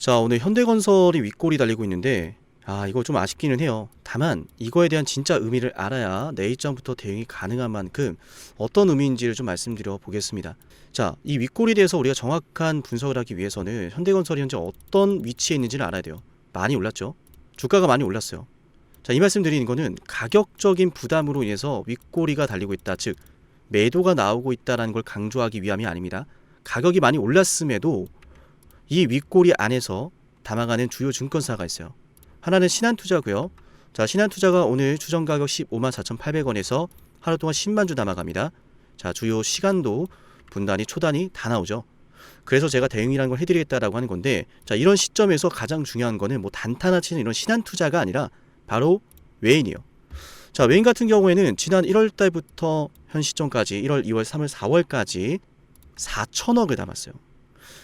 자, 오늘 현대건설이 윗골이 달리고 있는데 이거 좀 아쉽기는 해요. 다만 이거에 대한 진짜 의미를 알아야 내 입장부터 대응이 가능한 만큼 어떤 의미인지를 좀 말씀드려 보겠습니다. 자, 이 윗골에 대해서 우리가 정확한 분석을 하기 위해서는 현대건설이 현재 어떤 위치에 있는지를 알아야 돼요. 많이 올랐죠? 주가가 많이 올랐어요. 자, 이 말씀 드리는 거는 가격적인 부담으로 인해서 윗골이가 달리고 있다, 즉 매도가 나오고 있다는 걸 강조하기 위함이 아닙니다. 가격이 많이 올랐음에도 이 윗골이 안에서 담아가는 주요 증권사가 있어요. 하나는 신한투자고요. 자, 신한투자가 오늘 추정 가격 154,800원에서 하루 동안 10만 주 담아갑니다. 자, 주요 시간도 분단위, 초단위 다 나오죠. 그래서 제가 대응이라는 걸 해드리겠다라고 하는 건데, 자, 이런 시점에서 가장 중요한 거는 뭐 단타나 치는 이런 신한투자가 아니라 바로 외인이에요. 자, 외인 같은 경우에는 지난 1월달부터 현 시점까지 1월, 2월, 3월, 4월까지 4천억을 담았어요.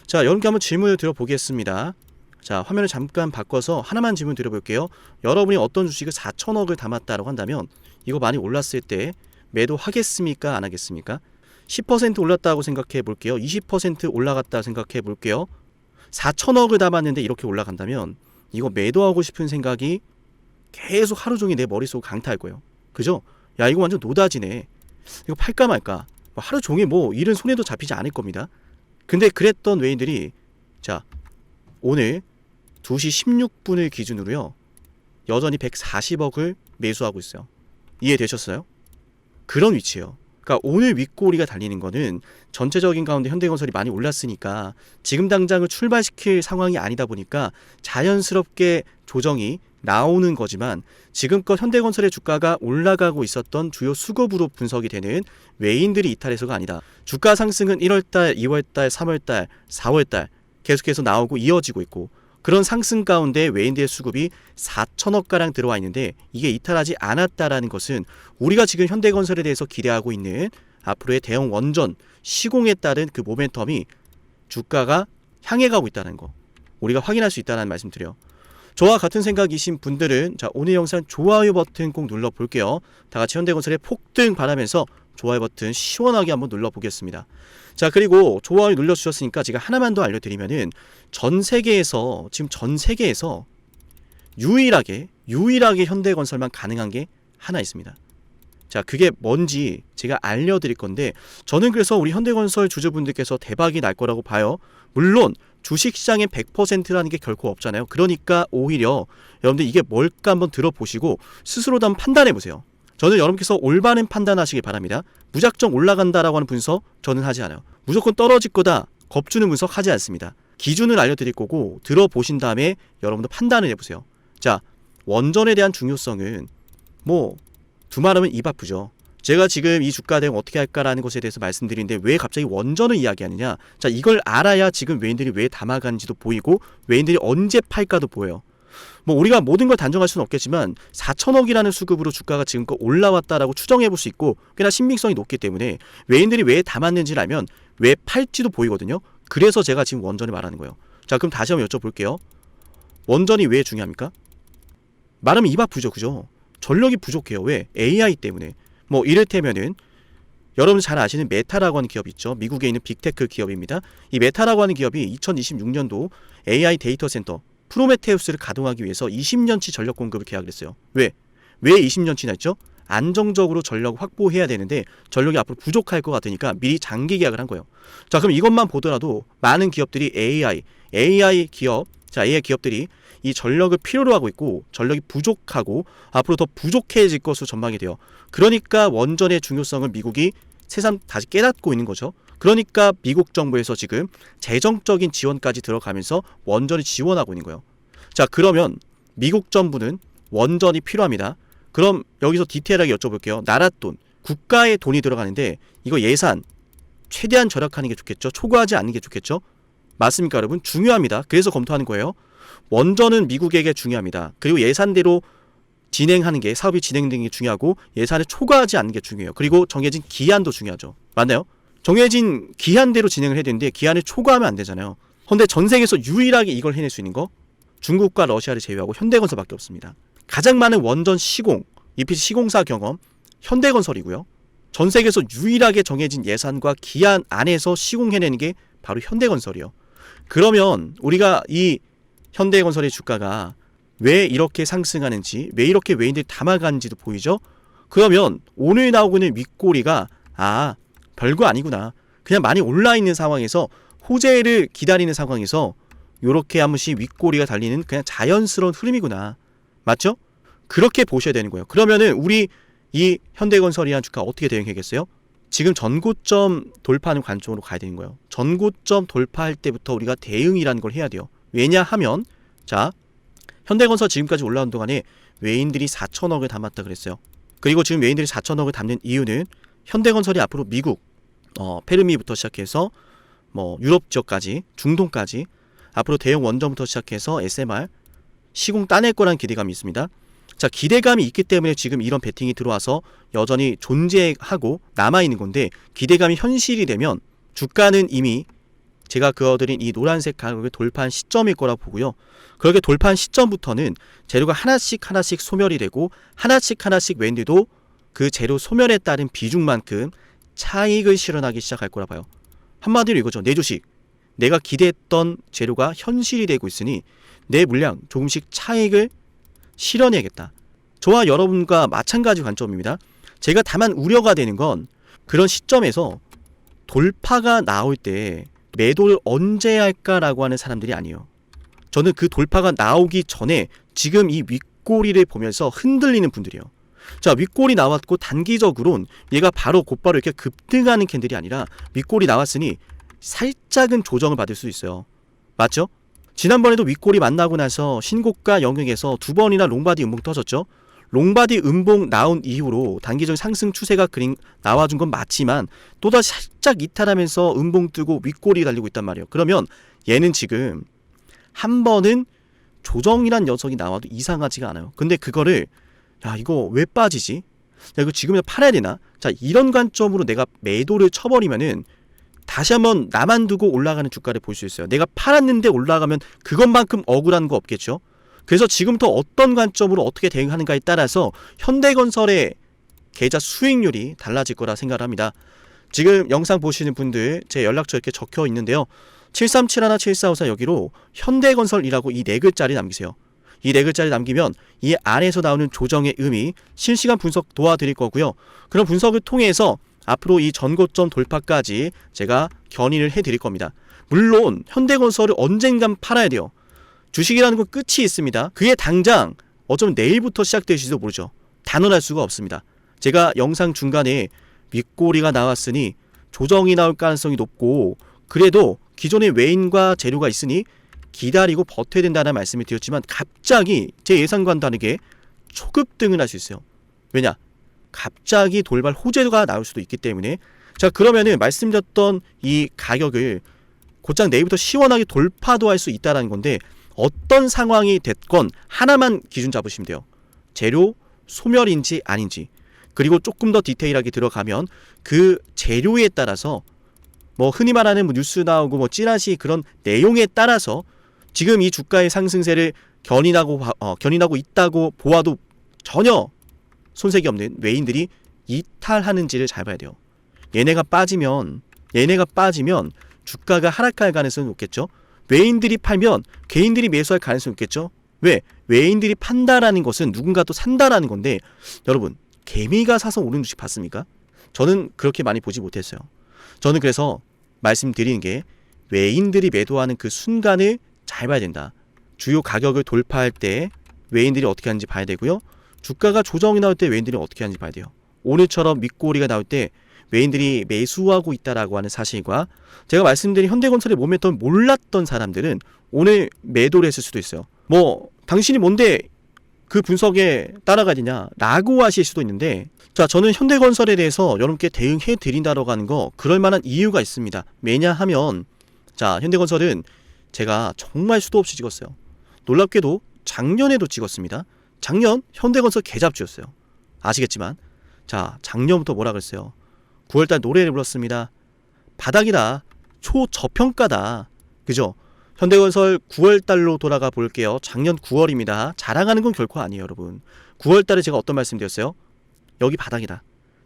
자, 여러분께 한번 질문을 드려보겠습니다. 자, 화면을 잠깐 바꿔서 하나만 질문 드려볼게요. 여러분이 어떤 주식을 4천억을 담았다고 한다면 이거 많이 올랐을 때 매도하겠습니까? 안 하겠습니까? 10% 올랐다고 생각해 볼게요. 20% 올라갔다 생각해 볼게요. 4천억을 담았는데 이렇게 올라간다면 이거 매도하고 싶은 생각이 계속 하루 종일 내 머릿속 강타할 거예요. 그죠? 야, 이거 완전 노다지네. 이거 팔까 말까? 하루 종일 뭐 일은 손에도 잡히지 않을 겁니다. 근데 그랬던 외인들이 자, 오늘 2시 16분을 기준으로요, 여전히 140억을 매수하고 있어요. 이해되셨어요? 그런 위치예요. 그러니까 오늘 윗꼬리가 달리는 거는 전체적인 가운데 현대건설이 많이 올랐으니까 지금 당장을 출발시킬 상황이 아니다 보니까 자연스럽게 조정이 나오는 거지만, 지금껏 현대건설의 주가가 올라가고 있었던 주요 수급으로 분석이 되는 외인들이 이탈해서가 아니다. 주가 상승은 1월달, 2월달, 3월달, 4월달 계속해서 나오고 이어지고 있고, 그런 상승 가운데 외인들의 수급이 4천억가량 들어와 있는데 이게 이탈하지 않았다라는 것은 우리가 지금 현대건설에 대해서 기대하고 있는 앞으로의 대형 원전 시공에 따른 그 모멘텀이 주가가 향해 가고 있다는 거, 우리가 확인할 수 있다는 말씀 드려요. 저와 같은 생각이신 분들은 자, 오늘 영상 좋아요 버튼 꼭 눌러 볼게요. 다 같이 현대건설의 폭등 바라면서 좋아요 버튼 시원하게 한번 눌러 보겠습니다. 자, 그리고 좋아요 눌러 주셨으니까 제가 하나만 더 알려드리면은 전 세계에서 유일하게 현대건설만 가능한 게 하나 있습니다. 자, 그게 뭔지 제가 알려드릴 건데, 저는 그래서 우리 현대건설 주주분들께서 대박이 날 거라고 봐요. 물론 주식시장의 100%라는 게 결코 없잖아요. 그러니까 오히려 여러분들 이게 뭘까 한번 들어보시고 스스로도 한번 판단해보세요. 저는 여러분께서 올바른 판단하시길 바랍니다. 무작정 올라간다라고 하는 분석 저는 하지 않아요. 무조건 떨어질 거다, 겁주는 분석 하지 않습니다. 기준을 알려드릴 거고 들어보신 다음에 여러분도 판단을 해보세요. 자, 원전에 대한 중요성은 뭐 두말하면 입 아프죠. 제가 지금 이 주가 대응 어떻게 할까라는 것에 대해서 말씀드리는데 왜 갑자기 원전을 이야기하느냐. 자, 이걸 알아야 지금 외인들이 왜 담아가는지도 보이고 외인들이 언제 팔까도 보여요. 뭐 우리가 모든 걸 단정할 수는 없겠지만 4천억이라는 수급으로 주가가 지금껏 올라왔다라고 추정해 볼 수 있고 꽤나 신빙성이 높기 때문에 외인들이 왜 담았는지를 알면 왜 팔지도 보이거든요. 그래서 제가 지금 원전을 말하는 거예요. 자, 그럼 다시 한번 여쭤볼게요. 원전이 왜 중요합니까? 말하면 입 아프죠, 그죠? 전력이 부족해요. 왜? AI 때문에. 뭐 이를테면은 여러분 잘 아시는 메타라고 하는 기업 있죠. 미국에 있는 빅테크 기업입니다. 이 메타라고 하는 기업이 2026년도 AI 데이터 센터 프로메테우스를 가동하기 위해서 20년치 전력 공급을 계약을 했어요. 왜 20년치나 했죠? 안정적으로 전력을 확보해야 되는데 전력이 앞으로 부족할 것 같으니까 미리 장기 계약을 한 거예요. 자, 그럼 이것만 보더라도 많은 기업들이 AI 기업들이 이 전력을 필요로 하고 있고 전력이 부족하고 앞으로 더 부족해질 것으로 전망이 돼요. 그러니까 원전의 중요성을 미국이 새삼 다시 깨닫고 있는 거죠. 그러니까 미국 정부에서 지금 재정적인 지원까지 들어가면서 원전을 지원하고 있는 거예요. 자, 그러면 미국 정부는 원전이 필요합니다. 그럼 여기서 디테일하게 여쭤볼게요. 나라 돈, 국가의 돈이 들어가는데 이거 예산 최대한 절약하는 게 좋겠죠? 초과하지 않는 게 좋겠죠? 맞습니까, 여러분? 중요합니다. 그래서 검토하는 거예요. 원전은 미국에게 중요합니다. 그리고 예산대로 진행하는 게, 사업이 진행되는 게 중요하고 예산을 초과하지 않는 게 중요해요. 그리고 정해진 기한도 중요하죠. 맞나요? 정해진 기한대로 진행을 해야 되는데 기한을 초과하면 안 되잖아요. 그런데 전 세계에서 유일하게 이걸 해낼 수 있는 거 중국과 러시아를 제외하고 현대건설밖에 없습니다. 가장 많은 원전 시공, EPC 시공사 경험 현대건설이고요. 전 세계에서 유일하게 정해진 예산과 기한 안에서 시공해내는 게 바로 현대건설이요. 그러면 우리가 이 현대건설의 주가가 왜 이렇게 상승하는지, 왜 이렇게 외인들이 담아가는지도 보이죠? 그러면 오늘 나오고 있는 윗꼬리가 별거 아니구나. 그냥 많이 올라있는 상황에서 호재를 기다리는 상황에서 요렇게 한 번씩 윗꼬리가 달리는 그냥 자연스러운 흐름이구나. 맞죠? 그렇게 보셔야 되는 거예요. 그러면은 우리 이 현대건설이란 주가 어떻게 대응하겠어요? 지금 전고점 돌파하는 관점으로 가야 되는 거예요. 전고점 돌파할 때부터 우리가 대응이라는 걸 해야 돼요. 왜냐하면 자, 현대건설 지금까지 올라온 동안에 외인들이 4천억을 담았다 그랬어요. 그리고 지금 외인들이 4천억을 담는 이유는 현대건설이 앞으로 미국, 페르미부터 시작해서 유럽 지역까지, 중동까지 앞으로 대형 원전부터 시작해서 SMR 시공 따낼 거라는 기대감이 있습니다. 자, 기대감이 있기 때문에 지금 이런 베팅이 들어와서 여전히 존재하고 남아있는 건데, 기대감이 현실이 되면 주가는 이미 제가 그어드린 이 노란색 가격을 돌파한 시점일 거라고 보고요. 그렇게 돌파한 시점부터는 재료가 하나씩 소멸이 되고 하나씩 외인들도 그 재료 소멸에 따른 비중만큼 차익을 실현하기 시작할 거라 봐요. 한마디로 이거죠. 내 주식, 내가 기대했던 재료가 현실이 되고 있으니 내 물량 조금씩 차익을 실현해야겠다. 저와 여러분과 마찬가지 관점입니다. 제가 다만 우려가 되는 건 그런 시점에서 돌파가 나올 때 매도를 언제 할까라고 하는 사람들이 아니에요. 저는 그 돌파가 나오기 전에 지금 이 윗꼬리를 보면서 흔들리는 분들이에요. 자, 윗꼬리 나왔고 단기적으로는 얘가 곧바로 이렇게 급등하는 캔들이 아니라 윗꼬리 나왔으니 살짝은 조정을 받을 수 있어요. 맞죠? 지난번에도 윗꼬리 만나고 나서 신고가 영역에서 2번이나 롱바디 음봉 터졌죠. 롱바디 음봉 나온 이후로 단기적인 상승 추세가 나와준 건 맞지만 또다시 살짝 이탈하면서 음봉 뜨고 윗꼬리 달리고 있단 말이에요. 그러면 얘는 지금 한 번은 조정이란 녀석이 나와도 이상하지가 않아요. 근데 그거를 이거 왜 빠지지? 이거 지금이라도 팔아야 되나? 자, 이런 관점으로 내가 매도를 쳐버리면은 다시 한번 나만 두고 올라가는 주가를 볼 수 있어요. 내가 팔았는데 올라가면 그것만큼 억울한 거 없겠죠? 그래서 지금부터 어떤 관점으로 어떻게 대응하는가에 따라서 현대건설의 계좌 수익률이 달라질 거라 생각을 합니다. 지금 영상 보시는 분들 제 연락처 이렇게 적혀 있는데요. 7371-7454 여기로 현대건설이라고 이 4글자를 남기세요. 이 4글자를 남기면 이 안에서 나오는 조정의 의미, 실시간 분석 도와드릴 거고요. 그런 분석을 통해서 앞으로 이 전고점 돌파까지 제가 견인을 해드릴 겁니다. 물론 현대건설을 언젠간 팔아야 돼요. 주식이라는 건 끝이 있습니다. 그게 당장 어쩌면 내일부터 시작될지도 모르죠. 단언할 수가 없습니다. 제가 영상 중간에 윗꼬리가 나왔으니 조정이 나올 가능성이 높고, 그래도 기존의 외인과 재료가 있으니 기다리고 버텨야 된다는 말씀을 드렸지만 갑자기 제 예상과는 다르게 초급등을 할 수 있어요. 왜냐? 갑자기 돌발 호재가 나올 수도 있기 때문에. 자, 그러면은 말씀드렸던 이 가격을 곧장 내일부터 시원하게 돌파도 할 수 있다는 건데, 어떤 상황이 됐건 하나만 기준 잡으시면 돼요. 재료 소멸인지 아닌지. 그리고 조금 더 디테일하게 들어가면 그 재료에 따라서 흔히 말하는 뉴스 나오고 찌라시 그런 내용에 따라서 지금 이 주가의 상승세를 견인하고 있다고 보아도 전혀 손색이 없는 외인들이 이탈하는지를 잘 봐야 돼요. 얘네가 빠지면 주가가 하락할 가능성이 높겠죠. 외인들이 팔면 개인들이 매수할 가능성이 높겠죠. 왜? 외인들이 판다라는 것은 누군가 또 산다라는 건데, 여러분 개미가 사서 오른 주식 봤습니까? 저는 그렇게 많이 보지 못했어요. 저는 그래서 말씀드리는 게 외인들이 매도하는 그 순간을 잘 봐야 된다. 주요 가격을 돌파할 때 외인들이 어떻게 하는지 봐야 되고요. 주가가 조정이 나올 때 외인들이 어떻게 하는지 봐야 돼요. 오늘처럼 윗꼬리가 나올 때 외인들이 매수하고 있다라고 하는 사실과 제가 말씀드린 현대건설의 모멘텀을 몰랐던 사람들은 오늘 매도를 했을 수도 있어요. 당신이 뭔데 그 분석에 따라가야 되냐 라고 하실 수도 있는데, 자, 저는 현대건설에 대해서 여러분께 대응해 드린다라고 하는 거 그럴 만한 이유가 있습니다. 왜냐하면 자, 현대건설은 제가 정말 수도 없이 찍었어요. 놀랍게도 작년에도 찍었습니다. 작년 현대건설 개잡주였어요. 아시겠지만, 자, 작년부터 뭐라 그랬어요? 9월달 노래를 불렀습니다. 바닥이다. 초저평가다. 그죠? 현대건설 9월달로 돌아가 볼게요. 작년 9월입니다. 자랑하는 건 결코 아니에요, 여러분. 9월달에 제가 어떤 말씀 드렸어요? 여기 바닥이다.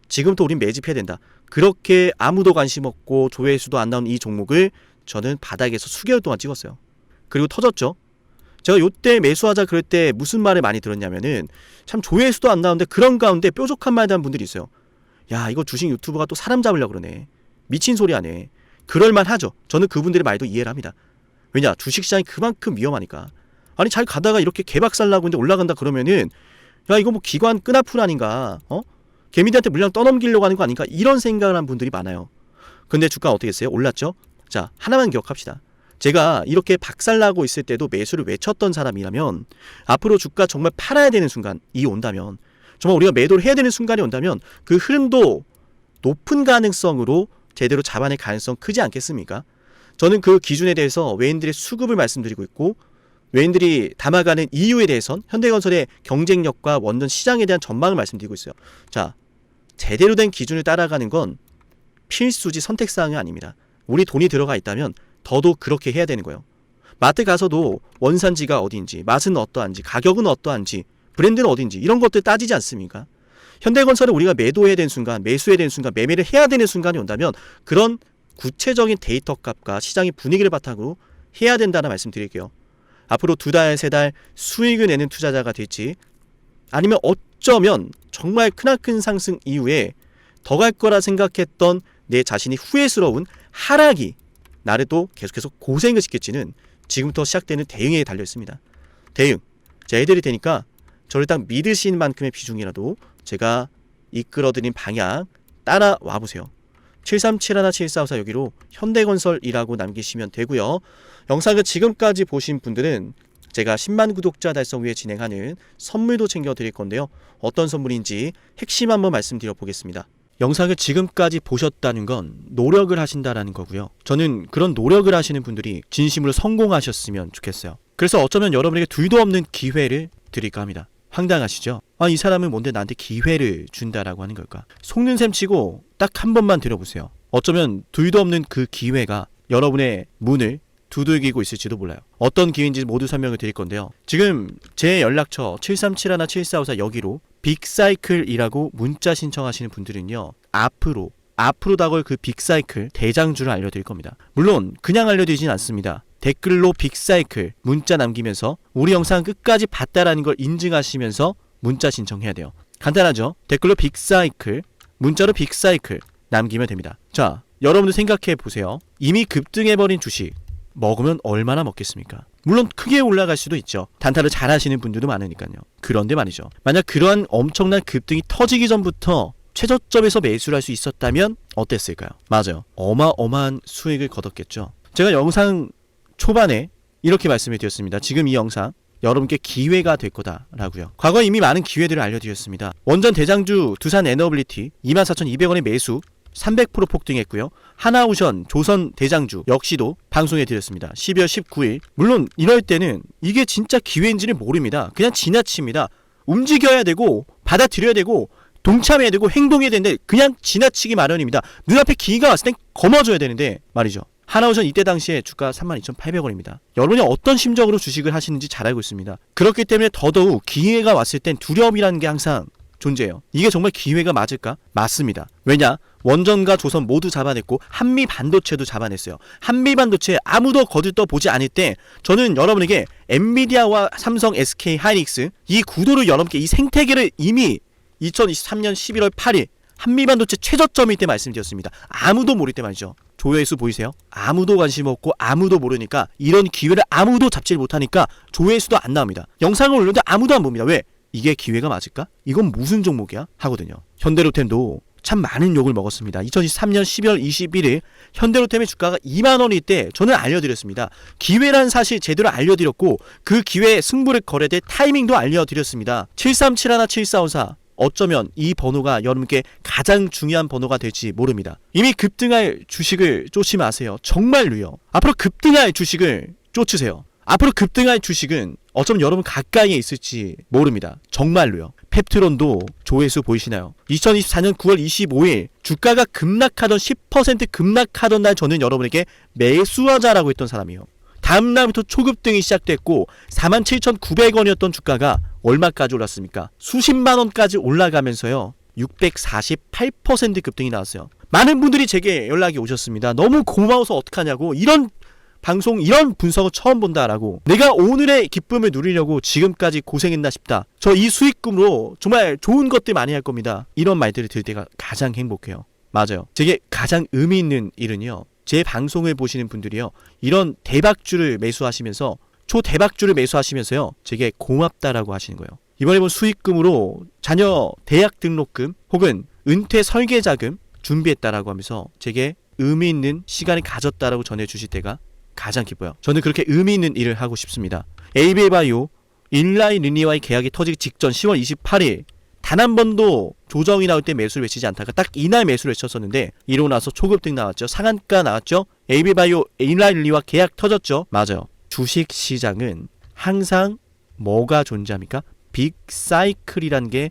지금부터 우린 매집해야 된다. 그렇게 아무도 관심 없고 조회수도 안 나오는 이 종목을 저는 바닥에서 수개월 동안 찍었어요. 그리고 터졌죠. 제가 요때 매수하자 그럴 때 무슨 말을 많이 들었냐면은 참 조회수도 안 나오는데 그런 가운데 뾰족한 말을 하는 분들이 있어요. 야, 이거 주식 유튜버가 또 사람 잡으려고 그러네. 미친 소리 하네. 그럴만 하죠. 저는 그분들의 말도 이해를 합니다. 왜냐, 주식시장이 그만큼 위험하니까. 아니, 잘 가다가 이렇게 개박살 나고 있는데 올라간다 그러면은 야, 이거 뭐 기관 끈앞풀 아닌가? 개미들한테 물량 떠넘기려고 하는 거 아닌가? 이런 생각을 하는 분들이 많아요. 근데 주가 어떻게 했어요? 올랐죠? 자, 하나만 기억합시다. 제가 이렇게 박살나고 있을 때도 매수를 외쳤던 사람이라면 앞으로 주가 정말 팔아야 되는 순간이 온다면, 정말 우리가 매도를 해야 되는 순간이 온다면 그 흐름도 높은 가능성으로 제대로 잡아낼 가능성 크지 않겠습니까? 저는 그 기준에 대해서 외인들의 수급을 말씀드리고 있고, 외인들이 담아가는 이유에 대해선 현대건설의 경쟁력과 원전 시장에 대한 전망을 말씀드리고 있어요. 자, 제대로 된 기준을 따라가는 건 필수지 선택사항이 아닙니다. 우리 돈이 들어가 있다면 더더욱 그렇게 해야 되는 거예요. 마트 가서도 원산지가 어디인지, 맛은 어떠한지, 가격은 어떠한지, 브랜드는 어딘지 이런 것들 따지지 않습니까? 현대건설은 우리가 매도해야 되는 순간, 매수해야 되는 순간, 매매를 해야 되는 순간이 온다면 그런 구체적인 데이터 값과 시장의 분위기를 바탕으로 해야 된다는 말씀 드릴게요. 앞으로 2달, 3달 수익을 내는 투자자가 될지, 아니면 어쩌면 정말 크나큰 상승 이후에 더 갈 거라 생각했던 내 자신이 후회스러운 하락이 나를 또 계속해서 고생을 시킬지는 지금부터 시작되는 대응에 달려 있습니다. 대응, 제가 해드릴 테니까 저를 딱 믿으신 만큼의 비중이라도 제가 이끌어드린 방향 따라와 보세요. 7371-7454 여기로 현대건설이라고 남기시면 되고요. 영상을 지금까지 보신 분들은 제가 10만 구독자 달성 후에 진행하는 선물도 챙겨드릴 건데요. 어떤 선물인지 핵심 한번 말씀드려 보겠습니다. 영상을 지금까지 보셨다는 건 노력을 하신다라는 거고요. 저는 그런 노력을 하시는 분들이 진심으로 성공하셨으면 좋겠어요. 그래서 어쩌면 여러분에게 둘도 없는 기회를 드릴까 합니다. 황당하시죠? 이 사람은 뭔데 나한테 기회를 준다라고 하는 걸까? 속는 셈 치고 딱 한 번만 들어보세요. 어쩌면 둘도 없는 그 기회가 여러분의 문을 두들기고 있을지도 몰라요. 어떤 기회인지 모두 설명을 드릴 건데요. 지금 제 연락처 7371-7454 여기로 빅사이클이라고 문자 신청하시는 분들은요, 앞으로 다가올 그 빅사이클 대장주를 알려드릴 겁니다. 물론 그냥 알려드리진 않습니다. 댓글로 빅사이클 문자 남기면서 우리 영상 끝까지 봤다라는 걸 인증하시면서 문자 신청해야 돼요. 간단하죠? 댓글로 빅사이클, 문자로 빅사이클 남기면 됩니다. 자, 여러분들 생각해 보세요. 이미 급등해버린 주식 먹으면 얼마나 먹겠습니까? 물론 크게 올라갈 수도 있죠. 단타를 잘 하시는 분들도 많으니까요. 그런데 말이죠, 만약 그러한 엄청난 급등이 터지기 전부터 최저점에서 매수를 할 수 있었다면 어땠을까요? 맞아요, 어마어마한 수익을 거뒀겠죠. 제가 영상 초반에 이렇게 말씀을 드렸습니다. 지금 이 영상 여러분께 기회가 될 거다라고요. 과거에 이미 많은 기회들을 알려드렸습니다. 원전 대장주 두산 에너빌리티 24,200원의 매수 300% 폭등했고요. 하나오션 조선 대장주 역시도 방송해드렸습니다. 12월 19일. 물론 이럴 때는 이게 진짜 기회인지를 모릅니다. 그냥 지나칩니다. 움직여야 되고 받아들여야 되고 동참해야 되고 행동해야 되는데 그냥 지나치기 마련입니다. 눈앞에 기회가 왔을 땐 거머줘야 되는데 말이죠. 하나오션 이때 당시에 주가 32,800원입니다. 여러분이 어떤 심정으로 주식을 하시는지 잘 알고 있습니다. 그렇기 때문에 더더욱 기회가 왔을 땐 두려움이라는 게 항상 존재해요. 이게 정말 기회가 맞을까? 맞습니다. 왜냐? 원전과 조선 모두 잡아냈고 한미 반도체도 잡아냈어요. 한미 반도체 아무도 거들떠보지 않을 때 저는 여러분에게 엔비디아와 삼성, SK 하이닉스 이 구도를 여러분께 이 생태계를 이미 2023년 11월 8일 한미 반도체 최저점일 때 말씀드렸습니다. 아무도 모를 때 말이죠. 조회수 보이세요? 아무도 관심 없고 아무도 모르니까 이런 기회를 아무도 잡지를 못하니까 조회수도 안 나옵니다. 영상을 올렸는데 아무도 안 봅니다. 왜? 이게 기회가 맞을까? 이건 무슨 종목이야? 하거든요. 현대로템도 참 많은 욕을 먹었습니다. 2023년 12월 21일 현대로템의 주가가 2만원일 때 저는 알려드렸습니다. 기회란 사실 제대로 알려드렸고 그 기회에 승부를 걸어야 될 타이밍도 알려드렸습니다. 7371-7454 어쩌면 이 번호가 여러분께 가장 중요한 번호가 될지 모릅니다. 이미 급등할 주식을 쫓지 마세요. 정말로요. 앞으로 급등할 주식을 쫓으세요. 앞으로 급등할 주식은 어쩌면 여러분 가까이에 있을지 모릅니다. 정말로요. 펩트론도 조회수 보이시나요? 2024년 9월 25일 주가가 급락하던 10% 급락하던 날 저는 여러분에게 매수하자라고 했던 사람이에요. 다음 날부터 초급등이 시작됐고 47,900원이었던 주가가 얼마까지 올랐습니까? 수십만 원까지 올라가면서요. 648% 급등이 나왔어요. 많은 분들이 제게 연락이 오셨습니다. 너무 고마워서 어떡하냐고. 이런 방송 이런 분석은 처음 본다라고, 내가 오늘의 기쁨을 누리려고 지금까지 고생했나 싶다, 저 이 수익금으로 정말 좋은 것들 많이 할 겁니다, 이런 말들을 들을 때가 가장 행복해요. 맞아요. 제게 가장 의미 있는 일은요, 제 방송을 보시는 분들이요, 이런 대박주를 매수하시면서, 초대박주를 매수하시면서요, 제게 고맙다라고 하시는 거예요. 이번에 본 수익금으로 자녀 대학 등록금 혹은 은퇴 설계자금 준비했다라고 하면서 제게 의미 있는 시간을 가졌다라고 전해주실 때가 가장 기뻐요. 저는 그렇게 의미 있는 일을 하고 싶습니다. 에이비바이오 일라이 르니와의 계약이 터지기 직전 10월 28일 단 한 번도 조정이 나올 때 매수를 외치지 않다가 딱 이날 매수를 외쳤었는데, 이러고 나서 초급등 나왔죠. 상한가 나왔죠. 에이비바이오 일라이 르니와 계약 터졌죠. 맞아요. 주식시장은 항상 뭐가 존재합니까? 빅사이클이란 게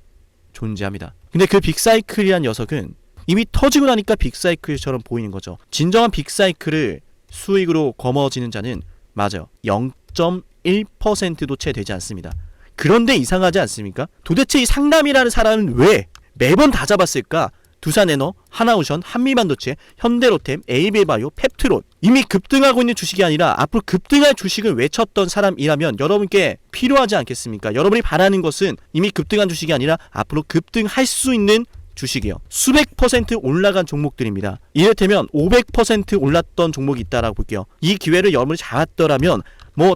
존재합니다. 근데 그 빅사이클이란 녀석은 이미 터지고 나니까 빅사이클처럼 보이는 거죠. 진정한 빅사이클을 수익으로 거머쥐는 자는 맞아요, 0.1%도 채 되지 않습니다. 그런데 이상하지 않습니까? 도대체 이 상남이라는 사람은 왜 매번 다 잡았을까? 두산에너, 하나오션, 한미반도체, 현대로템, 에이비바이오, 펩트론, 이미 급등하고 있는 주식이 아니라 앞으로 급등할 주식을 외쳤던 사람이라면 여러분께 필요하지 않겠습니까? 여러분이 바라는 것은 이미 급등한 주식이 아니라 앞으로 급등할 수 있는 주식이요, 수백 % 올라간 종목들입니다. 이를테면 500% 올랐던 종목이 있다라고 볼게요. 이 기회를 여러분이 잡았더라면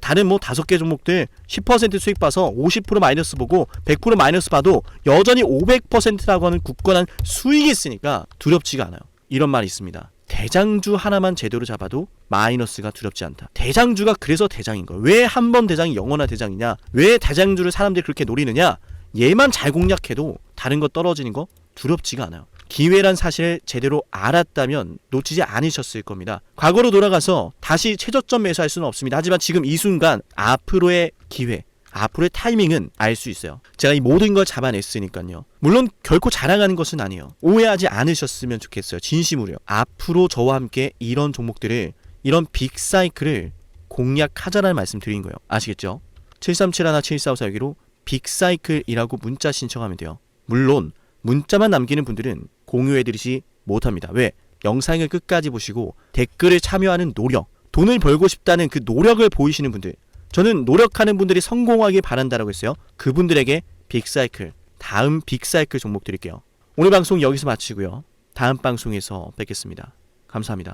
다른 5개 종목들 10% 수익 봐서 50% 마이너스 보고 100% 마이너스 봐도 여전히 500%라고 하는 굳건한 수익이 있으니까 두렵지가 않아요. 이런 말이 있습니다. 대장주 하나만 제대로 잡아도 마이너스가 두렵지 않다. 대장주가 그래서 대장인 거예요. 왜 한 번 대장이 영원한 대장이냐? 왜 대장주를 사람들이 그렇게 노리느냐? 얘만 잘 공략해도 다른 거 떨어지는 거 두렵지가 않아요. 기회란 사실을 제대로 알았다면 놓치지 않으셨을 겁니다. 과거로 돌아가서 다시 최저점 매수할 수는 없습니다. 하지만 지금 이 순간 앞으로의 기회, 앞으로의 타이밍은 알 수 있어요. 제가 이 모든 걸 잡아냈으니까요. 물론 결코 자랑하는 것은 아니에요. 오해하지 않으셨으면 좋겠어요. 진심으로요. 앞으로 저와 함께 이런 종목들을, 이런 빅사이클을 공략하자라는 말씀 드린 거예요. 아시겠죠? 7371-7454 빅사이클이라고 문자 신청하면 돼요. 물론 문자만 남기는 분들은 공유해드리지 못합니다. 왜? 영상을 끝까지 보시고 댓글을 참여하는 노력, 돈을 벌고 싶다는 그 노력을 보이시는 분들, 저는 노력하는 분들이 성공하길 바란다라고 했어요. 그분들에게 빅사이클, 다음 빅사이클 종목 드릴게요. 오늘 방송 여기서 마치고요, 다음 방송에서 뵙겠습니다. 감사합니다.